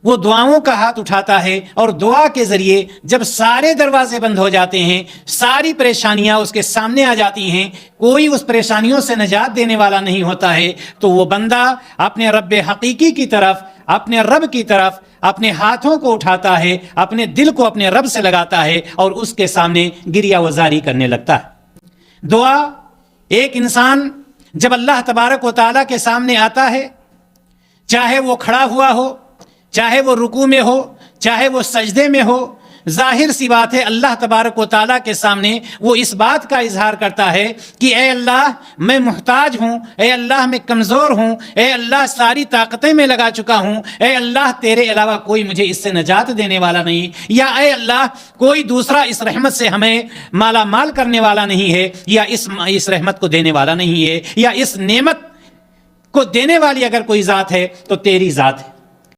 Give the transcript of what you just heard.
वो दुआओं का हाथ उठाता है और दुआ के जरिए जब सारे दरवाजे बंद हो जाते हैं, सारी परेशानियां उसके सामने आ जाती हैं, कोई उस परेशानियों से निजात देने वाला नहीं होता है, तो वो बंदा अपने रब हकीकी की तरफ, अपने रब की तरफ अपने हाथों को उठाता है, अपने दिल को अपने रब से लगाता है और उसके सामने गिरिया वजारी करने लगता है। दुआ, एक इंसान जब अल्लाह तबारक व तआला के सामने आता है, चाहे वो खड़ा हुआ हो, चाहे वो रुकू में हो, चाहे वो सजदे में हो, जाहिर सी बात है अल्लाह तबारक व तआला के सामने वो इस बात का इजहार करता है कि ए अल्लाह, मैं मुहताज हूँ, ए अल्लाह मैं कमज़ोर हूँ, ए अल्लाह सारी ताकतें मैं लगा चुका हूँ, ए अल्लाह तेरे अलावा कोई मुझे इससे निजात देने वाला नहीं, या ए अल्लाह कोई दूसरा इस रहमत से हमें माला माल करने वाला नहीं है, या इस रहमत को देने वाला नहीं है, या इस नेमत को देने वाली अगर कोई ज़ात है तो तेरी ज़ात है।